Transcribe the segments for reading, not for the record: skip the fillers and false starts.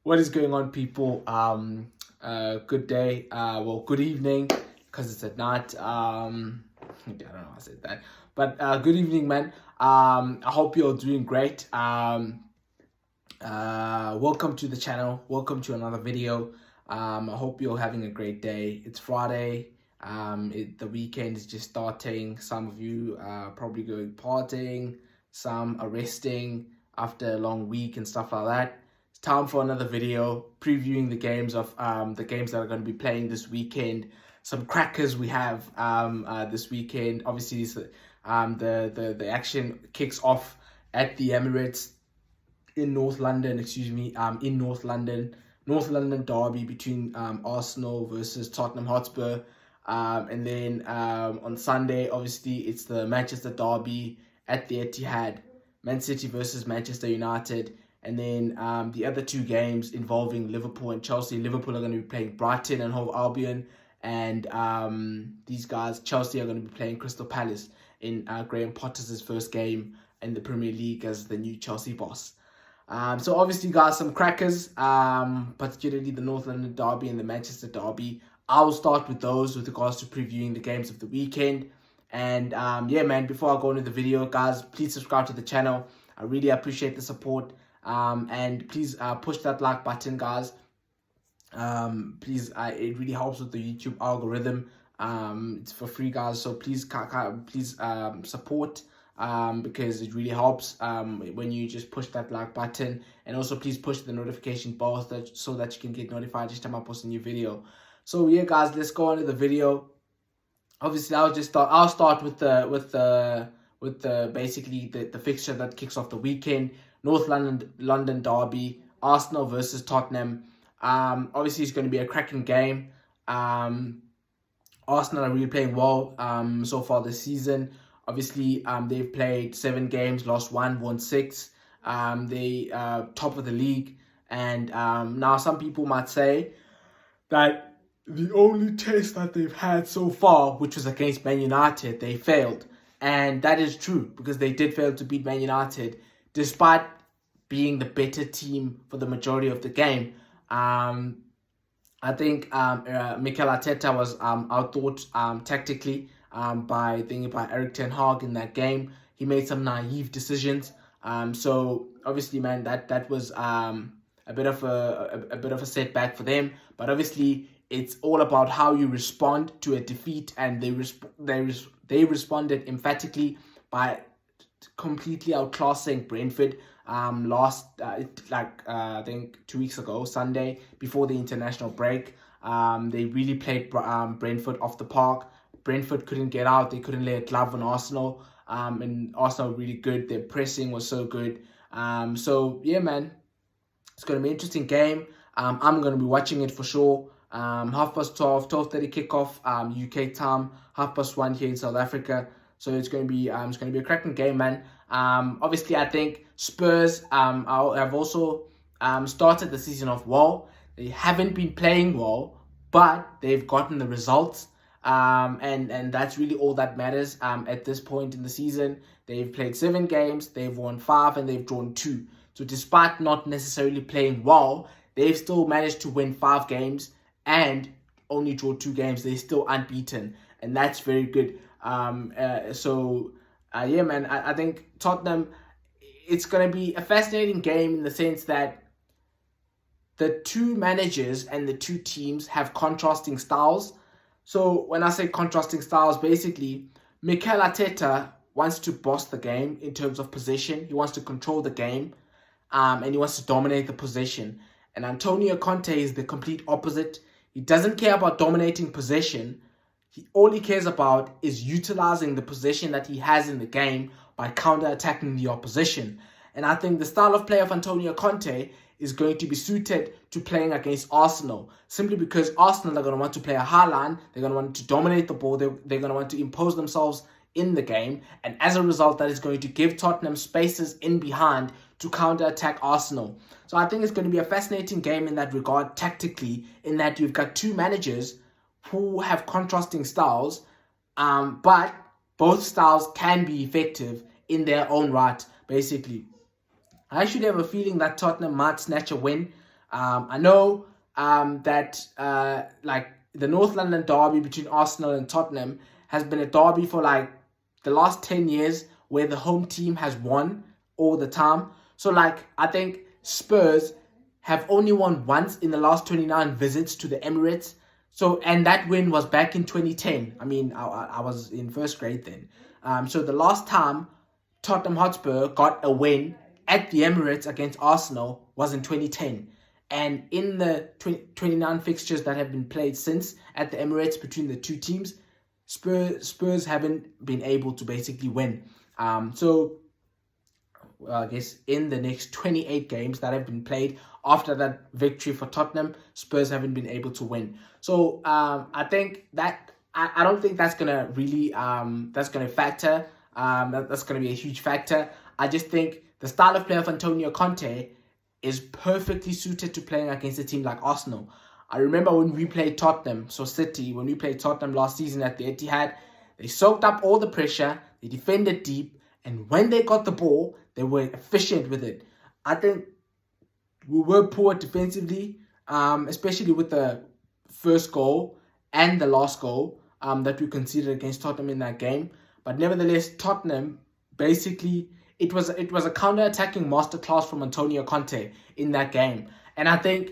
What is going on, people? Good day. Good evening, because it's at night. I don't know how I said that, but good evening, man. I hope you're doing great. Welcome to the channel. Welcome to another video. I hope you're having a great day. It's Friday. The weekend is just starting. Some of you are probably going partying. Some are resting after a long week and stuff like that. It's time for another video previewing the games that are going to be playing this weekend. Some crackers we have this weekend. Obviously, the action kicks off at the Emirates in North London. In North London. North London derby between Arsenal versus Tottenham Hotspur. And then on Sunday, obviously, it's the Manchester derby at the Etihad. Man City versus Manchester United. And then the other two games involving Liverpool and Chelsea. Liverpool are going to be playing Brighton and Hove Albion. And these guys, Chelsea, are going to be playing Crystal Palace in Graham Potter's first game in the Premier League as the new Chelsea boss. So obviously, guys, some crackers, particularly the North London derby and the Manchester derby. I will start with those with regards to previewing the games of the weekend. And yeah, man, before I go into the video, guys, please subscribe to the channel. I really appreciate the support. And please push that like button, guys. Please, it really helps with the YouTube algorithm. It's for free, guys, so please support, because it really helps when you just push that like button. And also please push the notification bell so that you can get notified each time I post a new video. So yeah, guys, let's go on to the video. Obviously, I'll start with the basically the fixture that kicks off the weekend. North London derby, Arsenal versus Tottenham. Obviously, it's going to be a cracking game. Arsenal are really playing well so far this season. Obviously, they've played 7 games, lost 1, won 6. They top of the league. And now some people might say that the only test that they've had so far, which was against Man United, they failed. And that is true, because they did fail to beat Man United, despite being the better team for the majority of the game. I think Mikel Arteta was outthought tactically by Erik ten Hag in that game. He made some naive decisions. So obviously, man, that was a bit of a setback for them. But obviously, it's all about how you respond to a defeat, and they responded emphatically by completely outclassing Brentford I think 2 weeks ago, Sunday, before the international break. They really played Brentford off the park. Brentford couldn't get out. They couldn't lay a glove on Arsenal. And Arsenal really good. Their pressing was so good. So yeah, man, it's going to be an interesting game. I'm going to be watching it for sure. 12:30 kickoff UK time, 1:30 here in South Africa. So it's going to be a cracking game, man. Obviously, I think Spurs have also started the season off well. They haven't been playing well, but they've gotten the results. And that's really all that matters at this point in the season. They've played 7 games, they've won 5, and they've drawn 2. So despite not necessarily playing well, they've still managed to win 5 games and only draw 2 games. They're still unbeaten, and that's very good. Yeah, man, I think Tottenham, it's going to be a fascinating game in the sense that the two managers and the two teams have contrasting styles. So when I say contrasting styles, basically, Mikel Arteta wants to boss the game in terms of possession. He wants to control the game, and he wants to dominate the possession. And Antonio Conte is the complete opposite. He doesn't care about dominating possession. All he cares about is utilizing the possession that he has in the game by counter-attacking the opposition. And I think the style of play of Antonio Conte is going to be suited to playing against Arsenal, simply because Arsenal are going to want to play a high line. They're going to want to dominate the ball. They're going to want to impose themselves in the game. And as a result, that is going to give Tottenham spaces in behind to counter-attack Arsenal. So I think it's going to be a fascinating game in that regard, tactically, in that you've got two managers who have contrasting styles, but both styles can be effective in their own right, basically. I actually have a feeling that Tottenham might snatch a win I know that like the North London derby between Arsenal and Tottenham has been a derby for like the last 10 years where the home team has won all the time. So like I think Spurs have only won once in the last 29 visits to the Emirates. So, and that win was back in 2010. I mean, I was in first grade then. So the last time Tottenham Hotspur got a win at the Emirates against Arsenal was in 2010. And in the 29 fixtures that have been played since at the Emirates between the two teams, Spurs haven't been able to basically win. So I guess in the next 28 games that have been played after that victory for Tottenham, Spurs haven't been able to win. So I think that I don't think that's gonna really that's gonna factor. That's gonna be a huge factor. I just think the style of play of Antonio Conte is perfectly suited to playing against a team like Arsenal. I remember when we played Tottenham, so City, when we played Tottenham last season at the Etihad, they soaked up all the pressure, they defended deep, and when they got the ball, they were efficient with it. I think we were poor defensively, especially with the first goal and the last goal that we conceded against Tottenham in that game. But nevertheless, Tottenham basically it was a counter-attacking masterclass from Antonio Conte in that game, and I think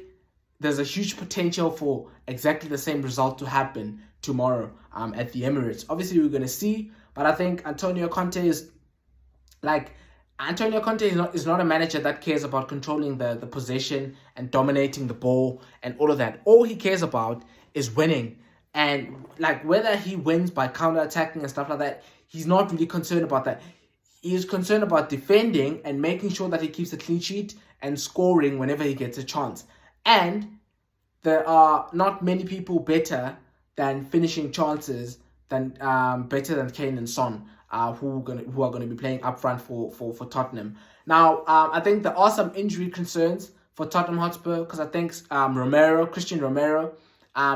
there's a huge potential for exactly the same result to happen tomorrow at the Emirates. Obviously, we're going to see, but I think Antonio Conte is not a manager that cares about controlling the possession and dominating the ball and all of that. All he cares about is winning. And like whether he wins by counter-attacking and stuff like that, he's not really concerned about that. He is concerned about defending and making sure that he keeps a clean sheet and scoring whenever he gets a chance. And there are not many people better than finishing chances than better than Kane and Son, who are gonna be playing up front for Tottenham. Now, I think there are some injury concerns for Tottenham Hotspur because I think Christian Romero,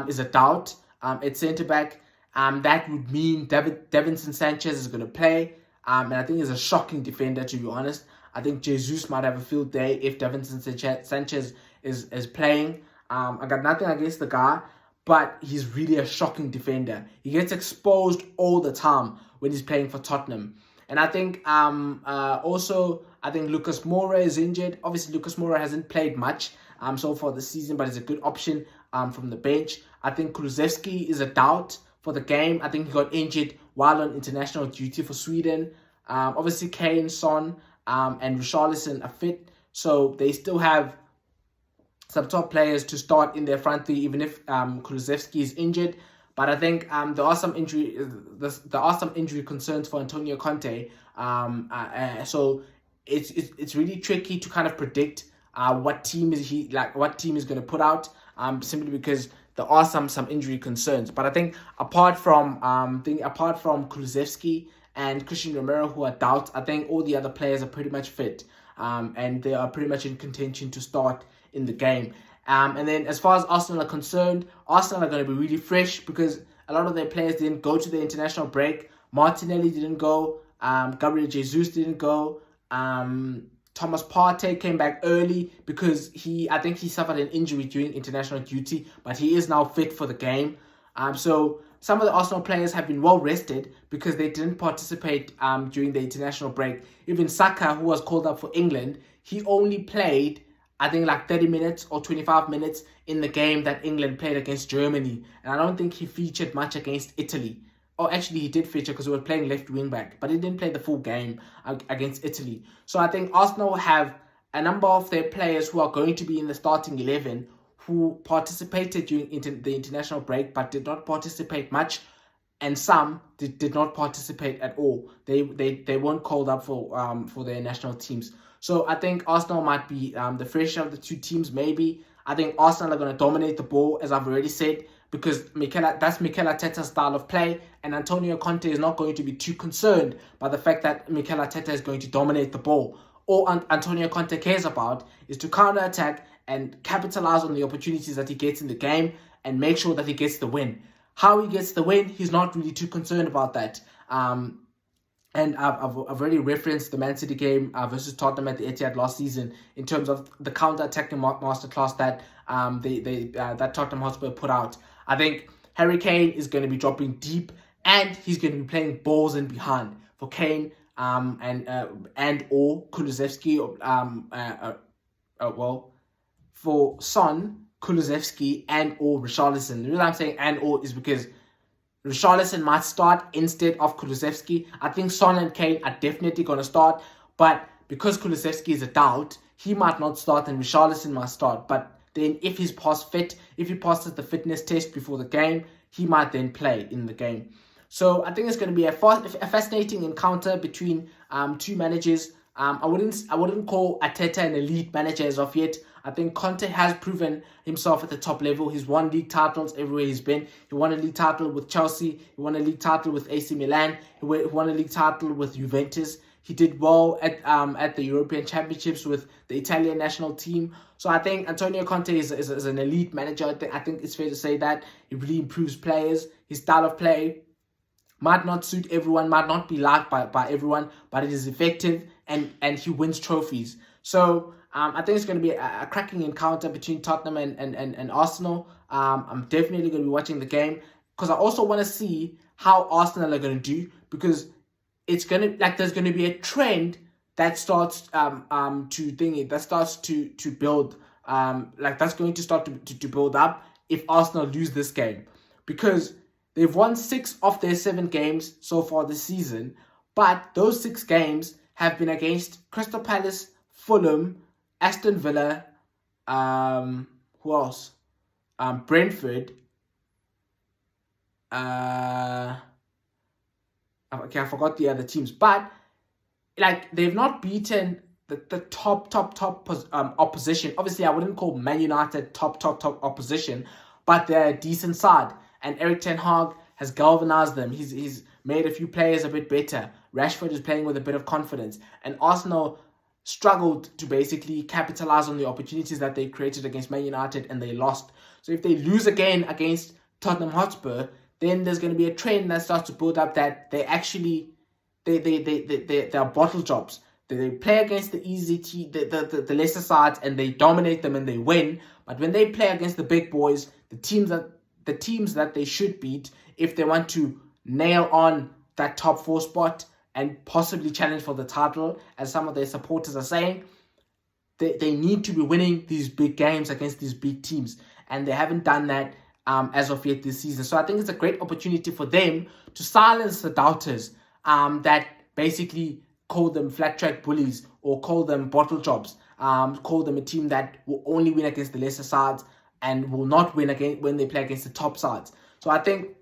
is a doubt at centre back. That would mean Davinson Sanchez is going to play. And I think he's a shocking defender, to be honest. I think Jesus might have a field day if Davinson Sanchez is playing. I got nothing against the guy, but he's really a shocking defender. He gets exposed all the time when he's playing for Tottenham. And I think also, I think Lucas Moura is injured. Obviously, Lucas Moura hasn't played much so far this season, but he's a good option from the bench. I think Kulusevski is a doubt for the game. I think he got injured while on international duty for Sweden. Obviously, Kane, Son, and Richarlison are fit, so they still have some top players to start in their front three, even if Kulusevski is injured. But I think there are some injury concerns for Antonio Conte. So it's really tricky to kind of predict what team is going to put out, simply because there are some injury concerns. But I think apart from Kulusevski and Christian Romero, who are doubts, I think all the other players are pretty much fit, and they are pretty much in contention to start in the game. And then as far as Arsenal are concerned, Arsenal are going to be really fresh because a lot of their players didn't go to the international break. Martinelli didn't go. Gabriel Jesus didn't go. Thomas Partey came back early because I think he suffered an injury during international duty, but he is now fit for the game. So some of the Arsenal players have been well rested because they didn't participate during the international break. Even Saka, who was called up for England, he only played, I think, like 30 minutes or 25 minutes in the game that England played against Germany. And I don't think he featured much against Italy. Or actually, he did feature because we were playing left wing back, but he didn't play the full game against Italy. So I think Arsenal have a number of their players who are going to be in the starting 11 who participated during the international break but did not participate much, and some did not participate at all. They weren't called up for their national teams. So I think Arsenal might be the fresher of the two teams, maybe. I think Arsenal are going to dominate the ball, as I've already said, because that's Mikel Arteta's style of play, and Antonio Conte is not going to be too concerned by the fact that Mikel Arteta is going to dominate the ball. All Antonio Conte cares about is to counter-attack and capitalize on the opportunities that he gets in the game and make sure that he gets the win. How he gets the win, he's not really too concerned about that. And I've already referenced the Man City game versus Tottenham at the Etihad last season in terms of the counter-attacking masterclass that that Tottenham Hotspur put out. I think Harry Kane is going to be dropping deep, and he's going to be playing balls in behind for Kane and or Kulusevski for Son, Kulusevski, and or Richarlison. The reason I'm saying and or is because Richarlison might start instead of Kulusevski. I think Son and Kane are definitely going to start, but because Kulusevski is a doubt, he might not start and Richarlison might start. But then if he's if he passes the fitness test before the game, he might then play in the game. So I think it's going to be a fascinating encounter between two managers. I wouldn't call Arteta an elite manager as of yet. I think Conte has proven himself at the top level. He's won league titles everywhere he's been. He won a league title with Chelsea. He won a league title with AC Milan. He won a league title with Juventus. He did well at the European Championships with the Italian national team. So I think Antonio Conte is an elite manager. I think it's fair to say that he really improves players. His style of play might not suit everyone, might not be liked by everyone, but it is effective and he wins trophies. So I think it's going to be a cracking encounter between Tottenham and Arsenal. I'm definitely going to be watching the game because I also want to see how Arsenal are going to do, because it's going to there's going to be a trend that starts to build that's going to start to build up if Arsenal lose this game, because they've won 6 of their 7 games so far this season, but those 6 games have been against Crystal Palace, Fulham, Aston Villa, who else? Brentford. Okay, I forgot the other teams, but they've not beaten the top opposition. Obviously, I wouldn't call Man United top opposition, but they're a decent side. And Erik ten Hag has galvanized them. He's made a few players a bit better. Rashford is playing with a bit of confidence. And Arsenal struggled to basically capitalize on the opportunities that they created against Man United, and they lost. So if they lose again against Tottenham Hotspur, then there's going to be a trend that starts to build up that they are bottle jobs. They play against the the lesser sides, and they dominate them and they win. But when they play against the big boys, the teams that they should beat, if they want to nail on that top 4 spot and possibly challenge for the title, as some of their supporters are saying, they need to be winning these big games against these big teams, and they haven't done that as of yet this season. So I think it's a great opportunity for them to silence the doubters that basically call them flat track bullies or call them bottle jobs, call them a team that will only win against the lesser sides and will not win again when they play against the top sides. So I think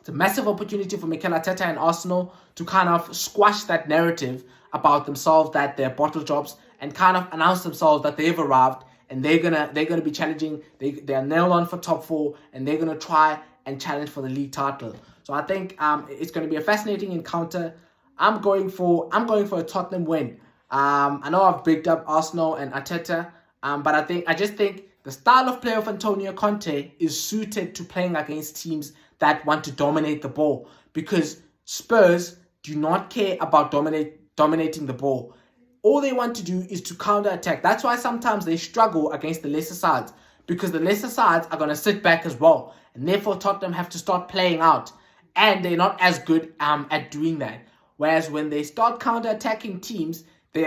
it's a massive opportunity for Mikel Arteta and Arsenal to kind of squash that narrative about themselves that they're bottle jobs, and kind of announce themselves that they've arrived and they're gonna be challenging. They are nailed on for top 4, and they're gonna try and challenge for the league title. So I think it's going to be a fascinating encounter. I'm going for a Tottenham win. I know I've bigged up Arsenal and Arteta, but I just think the style of play of Antonio Conte is suited to playing against teams that want to dominate the ball, because Spurs do not care about dominating the ball. All they want to do is to counter-attack. That's why sometimes they struggle against the lesser sides, because the lesser sides are going to sit back as well, and therefore Tottenham have to start playing out, and they're not as good at doing that. Whereas when they start counter-attacking teams, they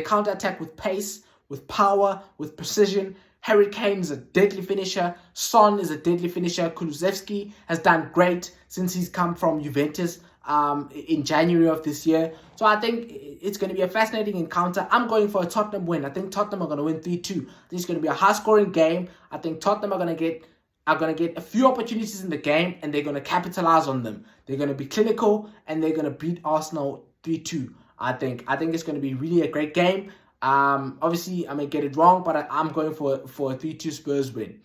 counter-attack with pace, with power, with precision. Harry Kane is a deadly finisher. Son is a deadly finisher. Kulusevski has done great since he's come from Juventus in January of this year. So I think it's going to be a fascinating encounter. I'm going for a Tottenham win. I think Tottenham are going to win 3-2. I think it's going to be a high-scoring game. I think Tottenham are going to get a few opportunities in the game, and they're going to capitalize on them. They're going to be clinical, and they're going to beat Arsenal 3-2. I think it's going to be really a great game. Obviously, I may get it wrong, but I'm going for a 3-2 Spurs win.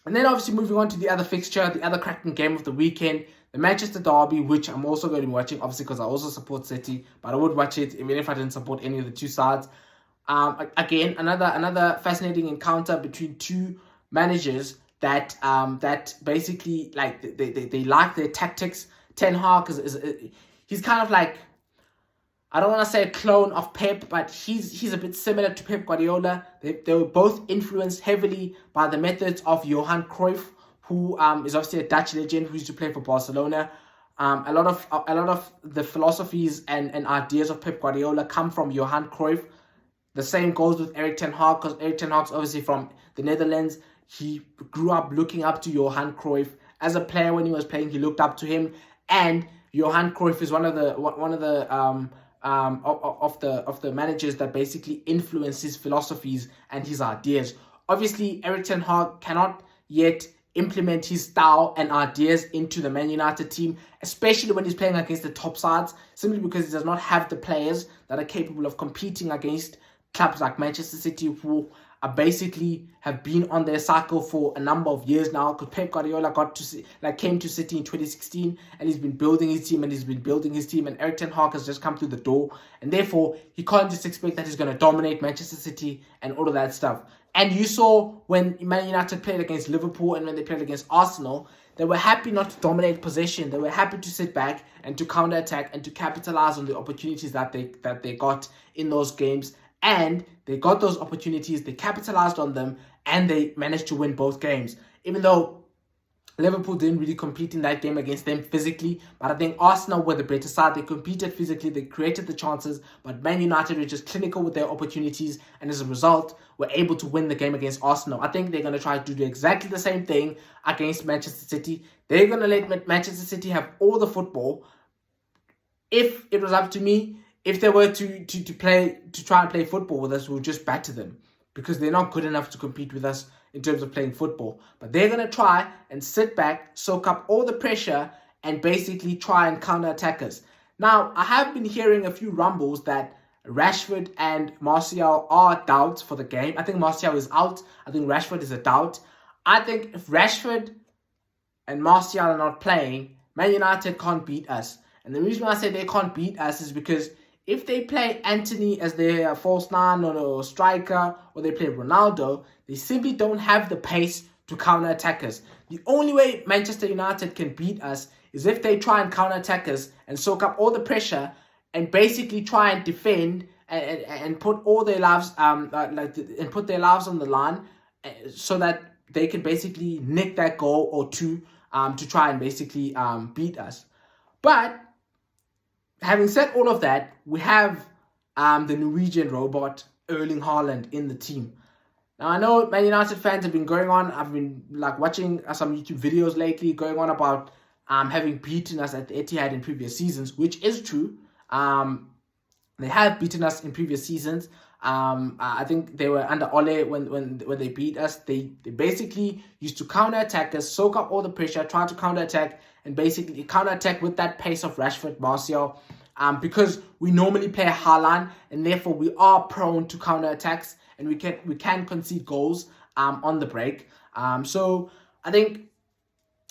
And then obviously moving on to the other fixture, the other cracking game of the weekend, the Manchester Derby, which I'm also going to be watching, obviously, because I also support City, but I would watch it even if I didn't support any of the two sides. Again, another fascinating encounter between two managers that basically they like their tactics. Ten Hag he's kind of like, I don't want to say a clone of Pep, but he's a bit similar to Pep Guardiola. They were both influenced heavily by the methods of Johan Cruyff, who is obviously a Dutch legend who used to play for Barcelona. A lot of the philosophies and ideas of Pep Guardiola come from Johan Cruyff. The same goes with Erik ten Hag, because Erik ten Hag's obviously from the Netherlands. He grew up looking up to Johan Cruyff. As a player, when he was playing, he looked up to him, and Johan Cruyff is one of the managers that basically influence his philosophies and his ideas. Obviously, Erik ten Hag cannot yet implement his style and ideas into the Man United team, especially when he's playing against the top sides, simply because he does not have the players that are capable of competing against clubs like Manchester City, who are basically have been on their cycle for a number of years now. Because Pep Guardiola came to City in 2016, and he's been building his team, and Erik ten Hag has just come through the door, and therefore he can't just expect that he's going to dominate Manchester City and all of that stuff. And you saw when Man United played against Liverpool and when they played against Arsenal, they were happy not to dominate possession. They were happy to sit back and to counter-attack and to capitalize on the opportunities that they got in those games. And they got those opportunities, they capitalized on them, and they managed to win both games. Even though Liverpool didn't really compete in that game against them physically, but I think Arsenal were the better side. They competed physically, they created the chances, but Man United were just clinical with their opportunities, and as a result, were able to win the game against Arsenal. I think they're going to try to do exactly the same thing against Manchester City. They're going to let Manchester City have all the football. If it was up to me, if they were to try and play football with us, we'll just batter them, because they're not good enough to compete with us in terms of playing football. But they're going to try and sit back, soak up all the pressure, and basically try and counter-attack us. Now, I have been hearing a few rumbles that Rashford and Martial are doubts for the game. I think Martial is out. I think Rashford is a doubt. I think if Rashford and Martial are not playing, Man United can't beat us. And the reason why I say they can't beat us is because if they play Antony as their false nine or striker, or they play Ronaldo, they simply don't have the pace to counter-attack us. The only way Manchester United can beat us is if they try and counter-attack us and soak up all the pressure and basically try and defend and put all their lives and put their lives on the line, so that they can basically nick that goal or two to try and basically beat us. But having said all of that, we have the Norwegian robot Erling Haaland in the team. Now, I know Man United fans have been going on. I've been watching some YouTube videos lately going on about having beaten us at the Etihad in previous seasons, which is true. They have beaten us in previous seasons. I think they were under Ole when they beat us. They basically used to counter-attack us, soak up all the pressure, try to counter-attack, and basically counter-attack with that pace of Rashford, Martial. Because we normally play a high line, and therefore we are prone to counter-attacks, and we can concede goals on the break. So I think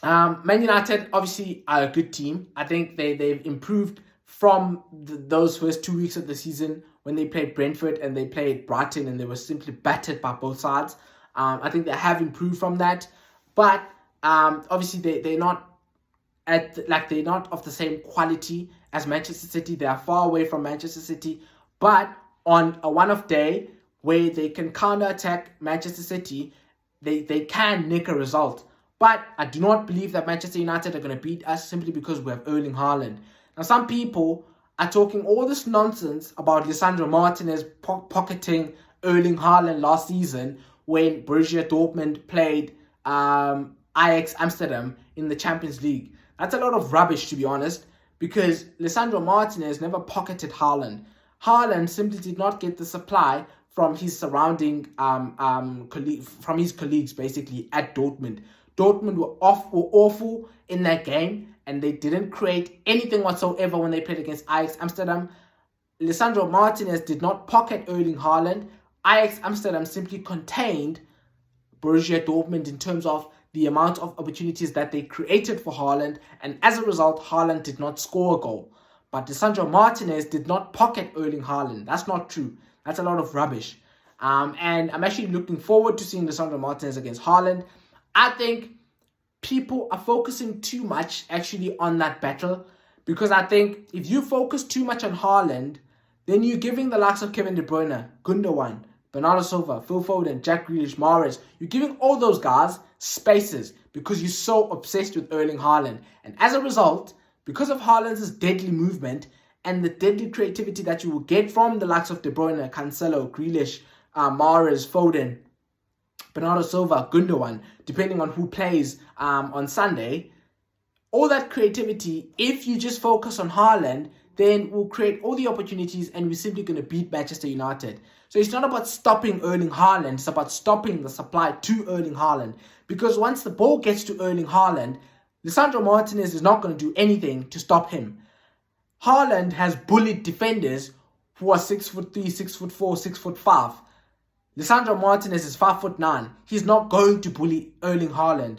Man United obviously are a good team. I think they've improved from those first 2 weeks of the season when they played Brentford and they played Brighton and they were simply battered by both sides. I think they have improved from that, but obviously they're not they're not of the same quality as Manchester City. They are far away from Manchester City, but on a one-off day where they can counter-attack Manchester City, they can nick a result. But I do not believe that Manchester United are going to beat us simply because we have Erling Haaland. Now, some people are talking all this nonsense about Lisandro Martinez pocketing Erling Haaland last season when Borussia Dortmund played Ajax Amsterdam in the Champions League. That's a lot of rubbish, to be honest, because Lisandro Martinez never pocketed Haaland. Haaland simply did not get the supply from his surrounding from his colleagues, basically, at Dortmund. Dortmund were awful in that game, and they didn't create anything whatsoever when they played against Ajax Amsterdam. Lisandro Martinez did not pocket Erling Haaland. Ajax Amsterdam simply contained Borussia Dortmund in terms of the amount of opportunities that they created for Haaland, and as a result, Haaland did not score a goal. But Lisandro Martinez did not pocket Erling Haaland. That's not true. That's a lot of rubbish. And I'm actually looking forward to seeing Lisandro Martinez against Haaland. I think people are focusing too much actually on that battle, Because I think if you focus too much on Haaland, then you're giving the likes of Kevin De Bruyne, Gundogan, Bernardo Silva, Phil Foden, Jack Grealish, Mahrez, you're giving all those guys spaces because you're so obsessed with Erling Haaland. And as a result, because of Haaland's deadly movement and the deadly creativity that you will get from the likes of De Bruyne, Cancelo, Grealish, Mahrez, Foden, Bernardo Silva, Gundogan, depending on who plays on Sunday, all that creativity, if you just focus on Haaland, then we'll create all the opportunities and we're simply going to beat Manchester United. So it's not about stopping Erling Haaland, it's about stopping the supply to Erling Haaland. Because once the ball gets to Erling Haaland, Lisandro Martinez is not going to do anything to stop him. Haaland has bullied defenders who are 6'3", 6'4", 6'5". Lisandro Martinez is 5'9". He's not going to bully Erling Haaland.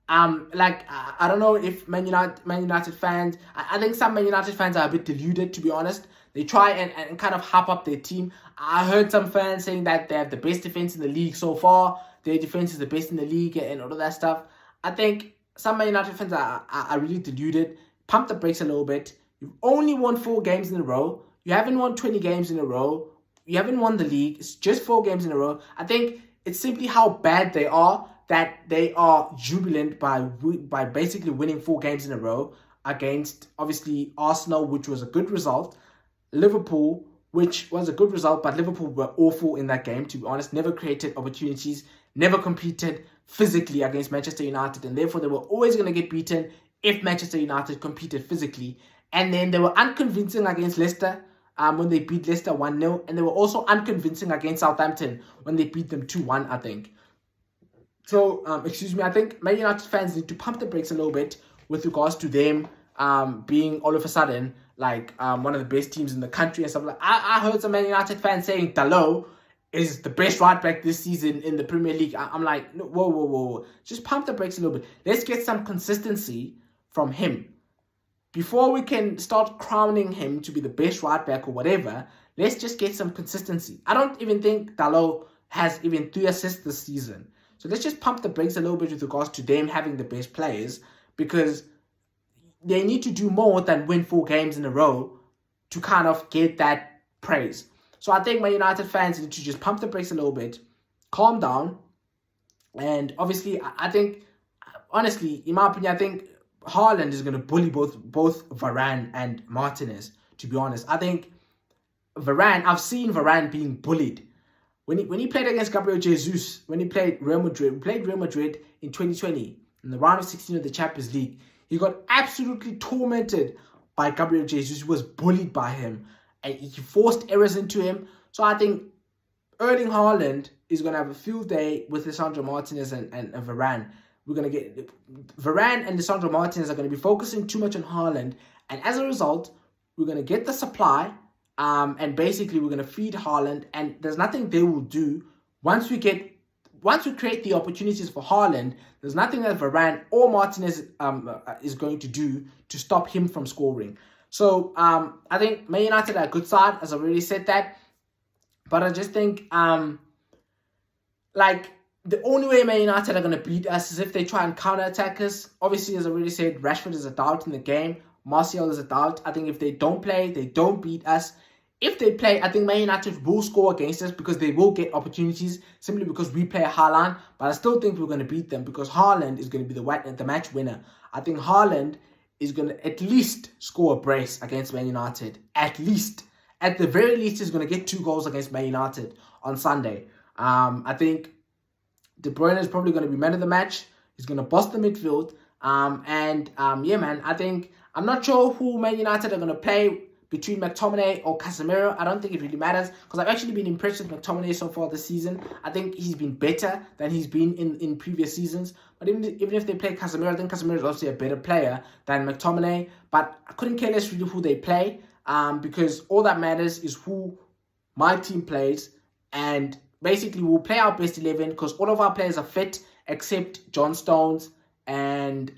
I don't know if Man United fans, I think some Man United fans are a bit deluded, to be honest. They try and kind of hype up their team. I heard some fans saying that they have the best defense in the league so far. Their defense is the best in the league and all of that stuff. I think some Man United fans are really deluded. Pump the brakes a little bit. You've only won 4 games in a row. You haven't won 20 games in a row. You haven't won the league. It's just 4 games in a row. I think it's simply how bad they are that they are jubilant by basically winning 4 games in a row against, obviously, Arsenal, which was a good result. Liverpool, which was a good result, but Liverpool were awful in that game, to be honest. Never created opportunities, never competed physically against Manchester United, and therefore they were always going to get beaten if Manchester United competed physically. And then they were unconvincing against Leicester when they beat Leicester 1-0, and they were also unconvincing against Southampton when they beat them 2-1, I think. So, I think Man United fans need to pump the brakes a little bit with regards to them being all of a sudden like one of the best teams in the country and stuff like that. I heard some Man United fans saying Dalot is the best right back this season in the Premier League. I'm like, no, whoa. Just pump the brakes a little bit. Let's get some consistency from him. Before we can start crowning him to be the best right back or whatever, let's just get some consistency. I don't even think Dalot has even 3 assists this season. So let's just pump the brakes a little bit with regards to them having the best players, because they need to do more than win 4 games in a row to kind of get that praise. So I think my United fans need to just pump the brakes a little bit, calm down, and obviously I think, honestly, in my opinion, I think Haaland is going to bully both Varane and Martinez, to be honest. I think Varane, I've seen Varane being bullied. When he played against Gabriel Jesus, when he played Real Madrid, in 2020 in the round of 16 of the Champions League, he got absolutely tormented by Gabriel Jesus. He was bullied by him, and he forced errors into him. So I think Erling Haaland is going to have a field day with Lisandro Martinez and Varane. We're going to get Varane and Lisandro Martinez are going to be focusing too much on Haaland, and as a result, we're going to get the supply. And basically we're going to feed Haaland, and there's nothing they will do once we create the opportunities for Haaland. There's nothing that Varane or Martinez is going to do to stop him from scoring. So I think Man United are a good side, as I already said that. But I just think like the only way Man United are going to beat us is if they try and counter-attack us. Obviously, as I already said, Rashford is a doubt in the game. Martial is a doubt. I think if they don't play, they don't beat us. If they play, I think Man United will score against us because they will get opportunities simply because we play Haaland. But I still think we're going to beat them because Haaland is going to be the match winner. I think Haaland is going to at least score a brace against Man United. At least. At the very least, he's going to get 2 goals against Man United on Sunday. I think De Bruyne is probably going to be man of the match. He's going to bust the midfield. Yeah, man, I think I'm not sure who Man United are going to play between McTominay or Casemiro. I don't think it really matters because I've actually been impressed with McTominay so far this season. I think he's been better than he's been in previous seasons. But even if they play Casemiro, I think Casemiro is obviously a better player than McTominay. But I couldn't care less really who they play because all that matters is who my team plays. And basically we'll play our best 11 because all of our players are fit except John Stones and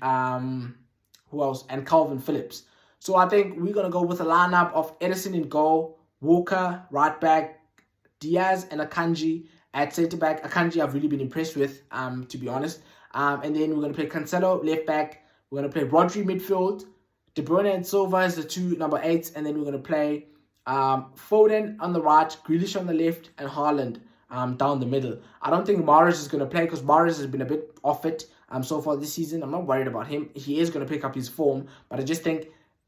who else? And Calvin Phillips. So I think we're going to go with a lineup of Edison in goal, Walker, right back, Diaz and Akanji at centre back. Akanji I've really been impressed with, to be honest. And then we're going to play Cancelo, left back. We're going to play Rodri midfield, De Bruyne and Silva is the two number 8s, and then we're going to play Foden on the right, Grealish on the left, and Haaland down the middle. I don't think Mahrez is going to play because Mahrez has been a bit off it so far this season. I'm not worried about him. He is going to pick up his form, but I just think,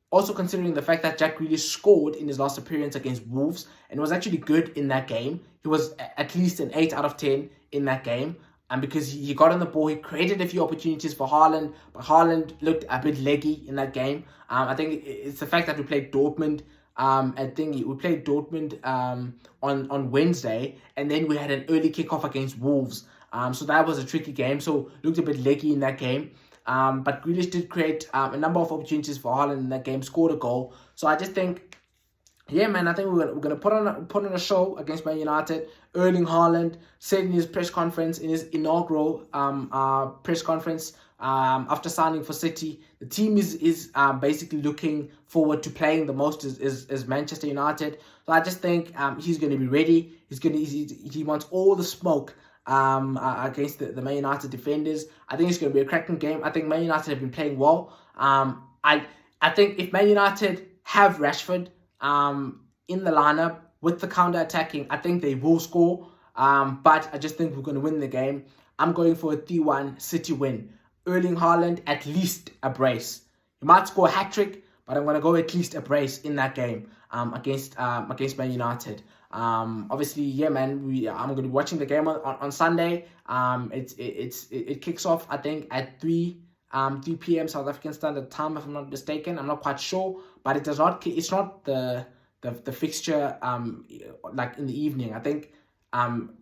also considering the fact that Jack Grealish scored in his last appearance against Wolves and was actually good in that game. He was at least an 8 out of 10 in that game. And because he got on the ball, he created a few opportunities for Haaland, but Haaland looked a bit leggy in that game. I think it's the fact that we played Dortmund. I think we played Dortmund on Wednesday, and then we had an early kickoff against Wolves. So that was a tricky game. So looked a bit leggy in that game. But Grealish did create a number of opportunities for Haaland in that game, scored a goal. So I just think, yeah, man, I think we're gonna put on a show against Man United. Erling Haaland said in his press conference, in his inaugural press conference after signing for City, the team is basically looking forward to playing the most is Manchester United. So I just think he's going to be ready. He wants all the smoke against the Man United defenders. I think it's going to be a cracking game. I think Man United have been playing well. I think if Man United have Rashford in the lineup with the counter-attacking, I think they will score. But I just think we're going to win the game. I'm going for a 3-1 City win. Erling Haaland, at least a brace. He might score a hat-trick, but I'm going to go at least a brace in that game against Man United. Obviously, yeah, man, I'm going to be watching the game on Sunday. It kicks off, I think, at 3 p.m. South African Standard Time, if I'm not mistaken. I'm not quite sure, but it's not the fixture like in the evening. I think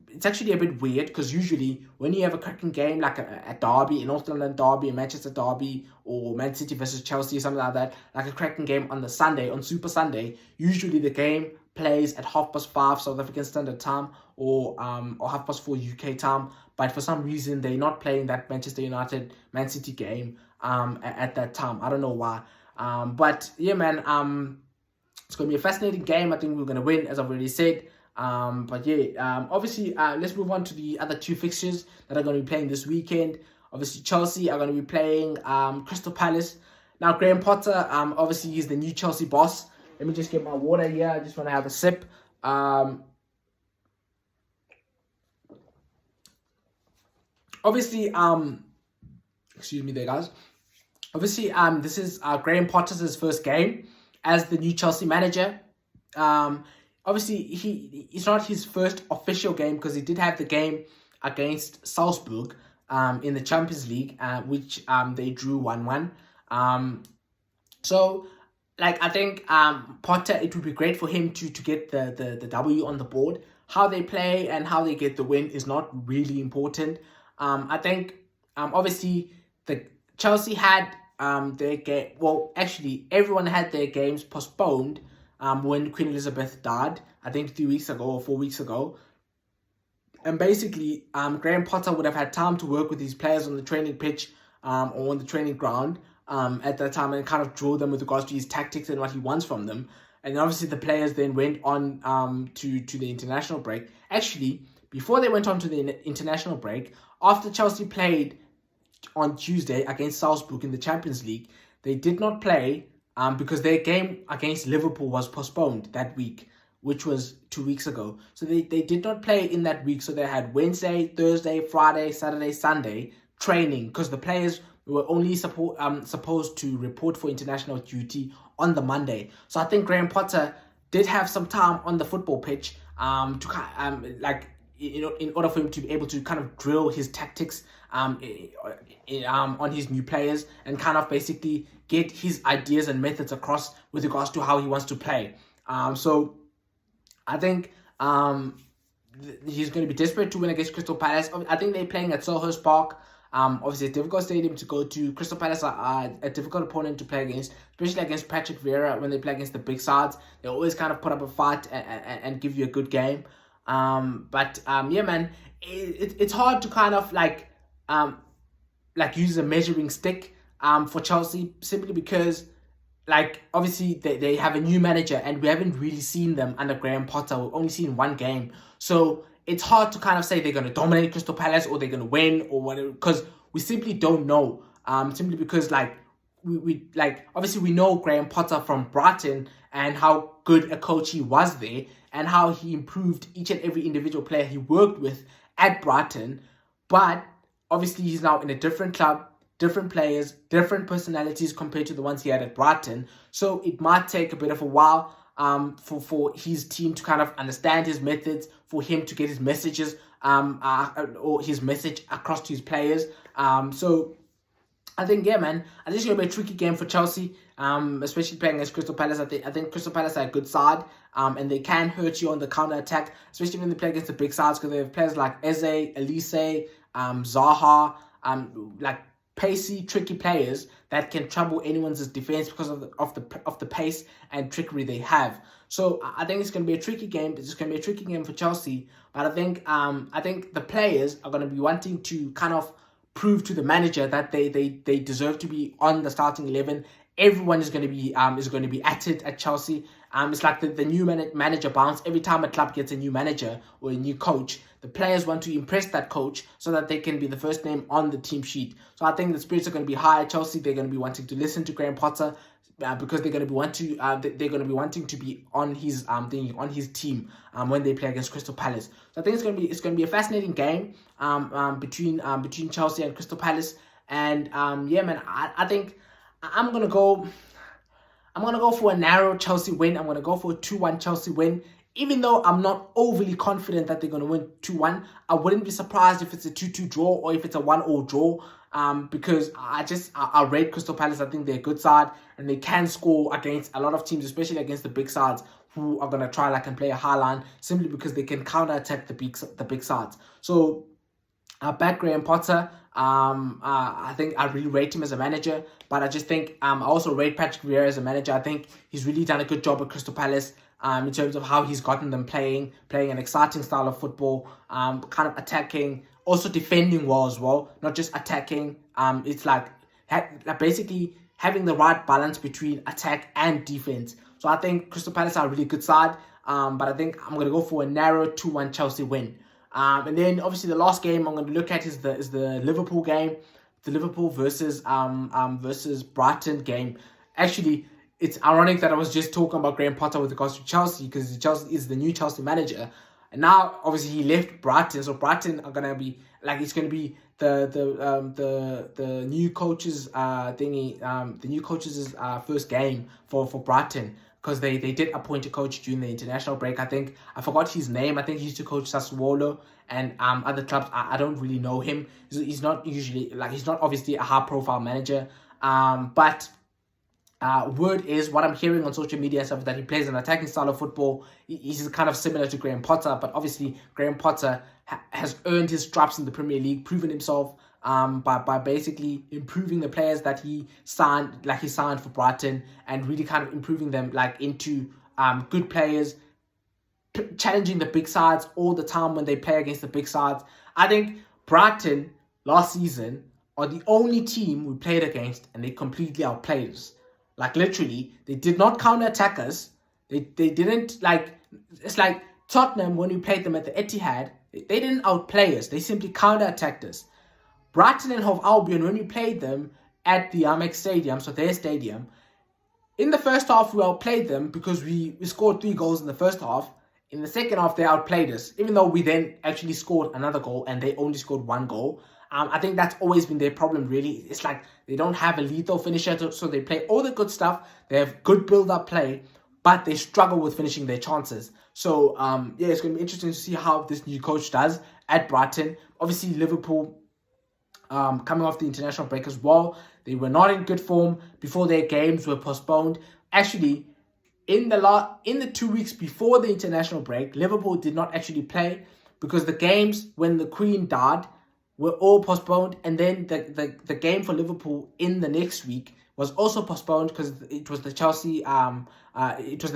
it's actually a bit weird because usually when you have a cracking game like a derby, a North London derby, a Manchester derby, or Man City versus Chelsea, something like that, like a cracking game on the Sunday, on Super Sunday, usually the game plays at 5:30 South African Standard Time or 4:30 UK time. But for some reason they're not playing that Manchester United Man City game at that time. I don't know why. But yeah, man, it's gonna be a fascinating game. I think we're gonna win, as I've already said. But yeah, obviously, let's move on to the other two fixtures that are going to be playing this weekend. Obviously, Chelsea are going to be playing Crystal Palace. Now, Graham Potter, obviously, he's the new Chelsea boss. Let me just get my water here. I just want to have a sip. Obviously, excuse me there, guys. Obviously, this is Graham Potter's first game as the new Chelsea manager. Obviously, it's not his first official game because he did have the game against Salzburg in the Champions League, which they drew 1-1. So, like, I think Potter, it would be great for him to get the W on the board. How they play and how they get the win is not really important. I think, obviously, the Chelsea had their game. Well, actually, everyone had their games postponed when Queen Elizabeth died, I think 3 weeks ago or 4 weeks ago. And basically, Graham Potter would have had time to work with his players on the training pitch or on the training ground at that time and kind of draw them with regards to his tactics and what he wants from them. And obviously, the players then went on to the international break. Actually, before they went on to the international break, after Chelsea played on Tuesday against Salzburg in the Champions League, they did not play because their game against Liverpool was postponed that week, which was 2 weeks ago. So they did not play in that week. So they had Wednesday, Thursday, Friday, Saturday, Sunday training because the players were only supposed to report for international duty on the Monday. So I think Graham Potter did have some time on the football pitch in order for him to be able to kind of drill his tactics on his new players and kind of basically get his ideas and methods across with regards to how he wants to play. So I think he's going to be desperate to win against Crystal Palace. I think they're playing at Selhurst Park. Obviously, a difficult stadium to go to. Crystal Palace are a difficult opponent to play against, especially against Patrick Vieira when they play against the big sides. They always kind of put up a fight and give you a good game. But yeah, man, it's hard to kind of like use a measuring stick for Chelsea simply because, like, obviously they have a new manager and we haven't really seen them under Graham Potter. We've only seen one game, so it's hard to kind of say they're going to dominate Crystal Palace or they're going to win or whatever because we simply don't know. Simply because, like, we like, obviously we know Graham Potter from Brighton and how good a coach he was there and how he improved each and every individual player he worked with at Brighton. But obviously he's now in a different club, different players, different personalities compared to the ones he had at Brighton. So it might take a bit of a while for his team to kind of understand his methods, for him to get his messages or his message across to his players. So I think, yeah, man, I think it's going to be a tricky game for Chelsea, especially playing against Crystal Palace. I think Crystal Palace are a good side, and they can hurt you on the counter-attack, especially when they play against the big sides, because they have players like Eze, Elise, Zaha, like pacey, tricky players that can trouble anyone's defense because of the pace and trickery they have. So I think it's going to be a tricky game. It's going to be a tricky game for Chelsea, but I think the players are going to be wanting to kind of prove to the manager that they deserve to be on the starting 11. Everyone is going to be at it at Chelsea. It's like the new manager bounce. Every time a club gets a new manager or a new coach, the players want to impress that coach so that they can be the first name on the team sheet. So I think the spirits are going to be high at Chelsea. They're going to be wanting to listen to Graham Potter because they're going to be wanting to be on his team when they play against Crystal Palace. So I think it's going to be a fascinating game between Chelsea and Crystal Palace. And yeah, man, I think I'm gonna go for a narrow Chelsea win. I'm gonna go for a 2-1 Chelsea win. Even though I'm not overly confident that they're going to win 2-1, I wouldn't be surprised if it's a 2-2 draw or if it's a 1-1 draw. Because I rate Crystal Palace. I think they're a good side and they can score against a lot of teams, especially against the big sides who are going to try and play a high line simply because they can counter-attack the big sides. So I back Graham Potter. I think I really rate him as a manager, but I just think I also rate Patrick Vieira as a manager. I think he's really done a good job at Crystal Palace. In terms of how he's gotten them playing an exciting style of football, kind of attacking, also defending well as well, not just attacking. It's like basically having the right balance between attack and defense. So I think Crystal Palace are a really good side, but I think I'm going to go for a narrow 2-1 Chelsea win. And then obviously the last game I'm going to look at is the Liverpool game, the Liverpool versus Brighton game. Actually, it's ironic that I was just talking about Graham Potter with regards to Chelsea because Chelsea is the new Chelsea manager. And now, obviously, he left Brighton. So Brighton are going to be, like, it's going to be the new coach's the new coach's first game for Brighton. Because they did appoint a coach during the international break. I forgot his name. I think he used to coach Sassuolo and other clubs. I don't really know him. He's not usually, he's not obviously a high-profile manager. But word is, what I'm hearing on social media and stuff, that he plays an attacking style of football. He's kind of similar to Graham Potter, but obviously Graham Potter has earned his stripes in the Premier League, proven himself by basically improving the players that he signed for Brighton and really kind of improving them into good players, challenging the big sides all the time when they play against the big sides. I think Brighton last season are the only team we played against and they completely outplayed us. Literally, they did not counter-attack us. They didn't, it's like Tottenham, when we played them at the Etihad, they didn't outplay us. They simply counter-attacked us. Brighton and Hove Albion, when we played them at the Amex Stadium, so their stadium, in the first half, we outplayed them because we scored 3 goals in the first half. In the second half, they outplayed us, even though we then actually scored another goal and they only scored 1 goal. I think that's always been their problem, really. It's like they don't have a lethal finisher, so they play all the good stuff. They have good build-up play, but they struggle with finishing their chances. So, yeah, it's going to be interesting to see how this new coach does at Brighton. Obviously, Liverpool, coming off the international break as well, they were not in good form before their games were postponed. Actually, in the 2 weeks before the international break, Liverpool did not actually play because the games when the Queen died were all postponed, and then the game for Liverpool in the next week was also postponed because it was the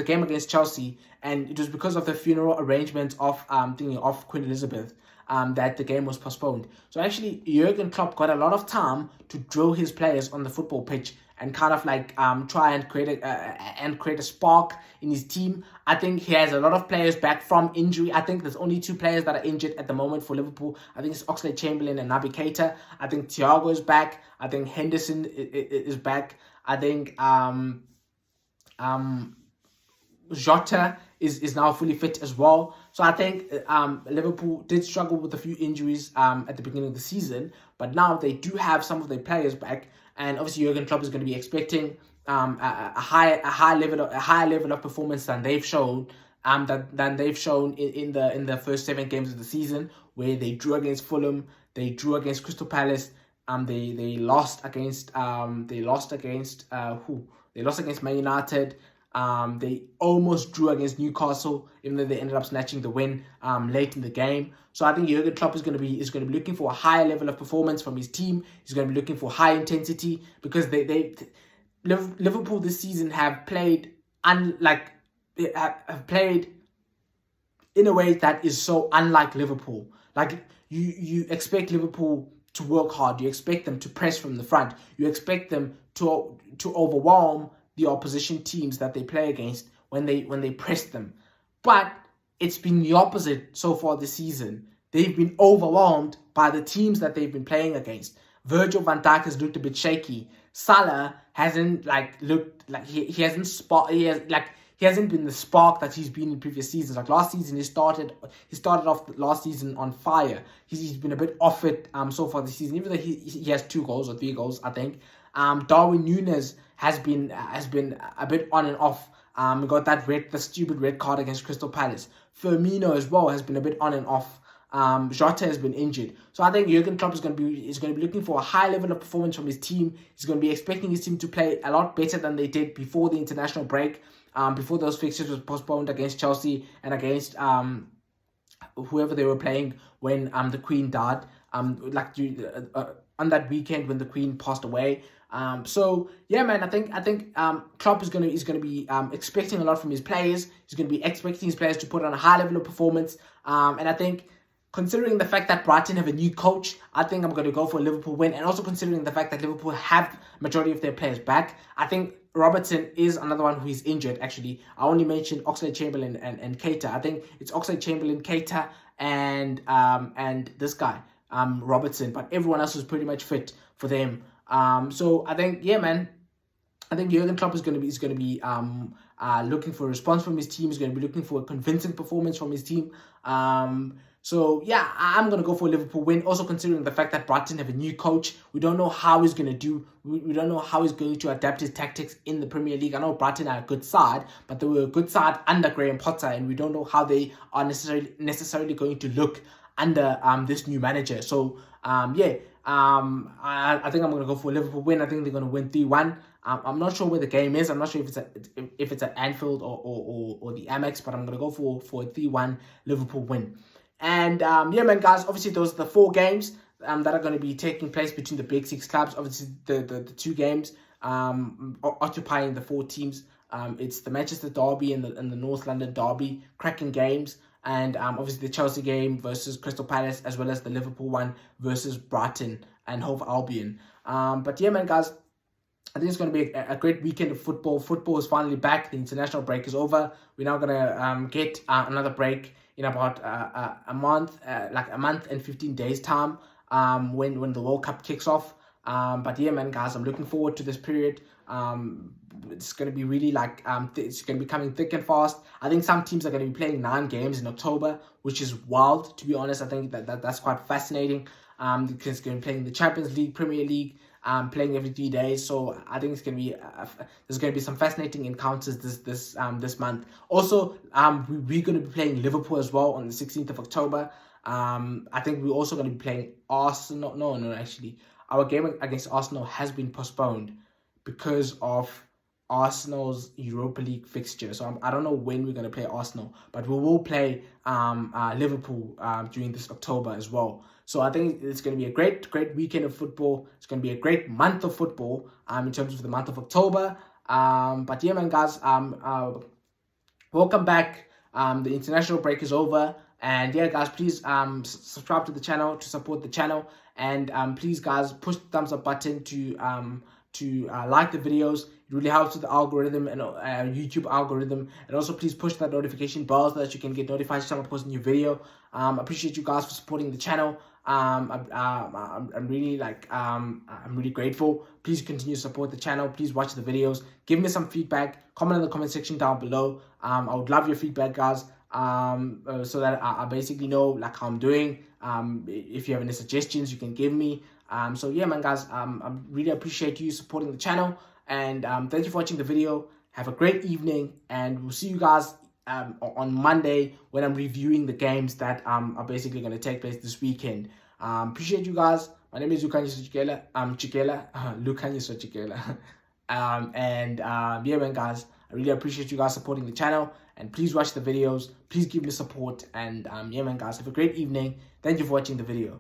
game against Chelsea, and it was because of the funeral arrangements of Queen Elizabeth that the game was postponed. So actually, Jurgen Klopp got a lot of time to drill his players on the football pitch and kind of like try and create a spark in his team. I think he has a lot of players back from injury. I think there's only 2 players that are injured at the moment for Liverpool. I think it's Oxlade-Chamberlain and Naby Keita. I think Thiago is back. I think Henderson is back. I think Jota is now fully fit as well. So I think Liverpool did struggle with a few injuries at the beginning of the season, but now they do have some of their players back, and obviously Jurgen Klopp is going to be expecting a higher level of performance than they've shown in the first 7 games of the season, where they drew against Fulham, they drew against Crystal Palace, they lost against They lost against Man United. They almost drew against Newcastle, even though they ended up snatching the win late in the game. So I think Jurgen Klopp is going to be looking for a higher level of performance from his team. He's going to be looking for high intensity, because Liverpool this season have played have played in a way that is so unlike Liverpool. Like you expect Liverpool to work hard. You expect them to press from the front. You expect them to overwhelm the opposition teams that they play against when they press them. But it's been the opposite so far this season. They've been overwhelmed by the teams that they've been playing against. Virgil van Dijk has looked a bit shaky. Salah hasn't looked like he hasn't been the spark that he's been in previous seasons. Like last season, he started off last season on fire. He's been a bit off it so far this season, even though he has 2 goals or 3 goals, I think. Darwin Núñez has been a bit on and off. We got the stupid red card against Crystal Palace. Firmino as well has been a bit on and off. Jota has been injured. So I think Jurgen Klopp is going to be looking for a high level of performance from his team. He's going to be expecting his team to play a lot better than they did before the international break. Before those fixtures were postponed against Chelsea and against whoever they were playing when the Queen died. On that weekend when the Queen passed away. So yeah, man, I think Klopp is gonna be expecting a lot from his players. He's gonna be expecting his players to put on a high level of performance. And I think, considering the fact that Brighton have a new coach, I think I'm going to go for a Liverpool win. And also considering the fact that Liverpool have majority of their players back, I think Robertson is another one who is injured, actually. I only mentioned Oxlade-Chamberlain and Keita. I think it's Oxlade-Chamberlain, Keita, and this guy, Robertson. But everyone else is pretty much fit for them. So I think, yeah, man, I think Jurgen Klopp is going to be looking for a response from his team. He's going to be looking for a convincing performance from his team. So yeah, I'm going to go for a Liverpool win. Also considering the fact that Brighton have a new coach, we don't know how he's going to do. We don't know how he's going to adapt his tactics in the Premier League. I know Brighton are a good side, but they were a good side under Graham Potter, and we don't know how they are necessarily going to look under this new manager. So yeah, I think I'm going to go for a Liverpool win. I think they're going to win 3-1. I'm not sure where the game is. I'm not sure if it's at Anfield or the Amex, but I'm going to go for a 3-1 Liverpool win. And yeah, man, guys, obviously those are the 4 games that are going to be taking place between the big 6 clubs. Obviously the 2 games occupying the 4 teams. It's the Manchester Derby and the North London Derby, cracking games. And obviously the Chelsea game versus Crystal Palace, as well as the Liverpool one versus Brighton and Hove Albion. But yeah, man, guys, I think it's going to be a great weekend of football. Football is finally back. The international break is over. We're now going to get another break in about a month, like a month and 15 days time, when the World Cup kicks off. But yeah, man, guys, I'm looking forward to this period. It's going to be really it's going to be coming thick and fast. I think some teams are going to be playing 9 games in October, which is wild, to be honest. I think that's quite fascinating, because it's going to be playing the Champions League, Premier League, playing every 3 days. So I think it's going to be there's going to be some fascinating encounters this month. Also, we're going to be playing Liverpool as well on the 16th of October. I think we're also going to be playing Arsenal. No, actually, our game against Arsenal has been postponed because of Arsenal's Europa League fixture. So I don't know when we're going to play Arsenal, but we will play Liverpool during this October as well. So I think it's going to be a great weekend of football. It's going to be a great month of football in terms of the month of October. But yeah, man, guys, welcome back. The international break is over. And yeah, guys, please subscribe to the channel to support the channel. And please, guys, push the thumbs up button to to like the videos. It really helps with the algorithm and YouTube algorithm. And also please push that notification bell so that you can get notified each time I post a new video. I appreciate you guys for supporting the channel. I'm really I'm really grateful. Please continue to support the channel. Please watch the videos. Give me some feedback. Comment in the comment section down below. I would love your feedback, guys. So that I basically know like how I'm doing. If you have any suggestions, you can give me. So yeah, man, guys. I really appreciate you supporting the channel, and thank you for watching the video. Have a great evening, and we'll see you guys on Monday when I'm reviewing the games that are basically going to take place this weekend. Appreciate you guys. My name is Lukhanyiswa Chikela. Lukhanyiswa Chikela. Yeah, man, guys. I really appreciate you guys supporting the channel, and please watch the videos. Please give me support, and yeah, man, guys. Have a great evening. Thank you for watching the video.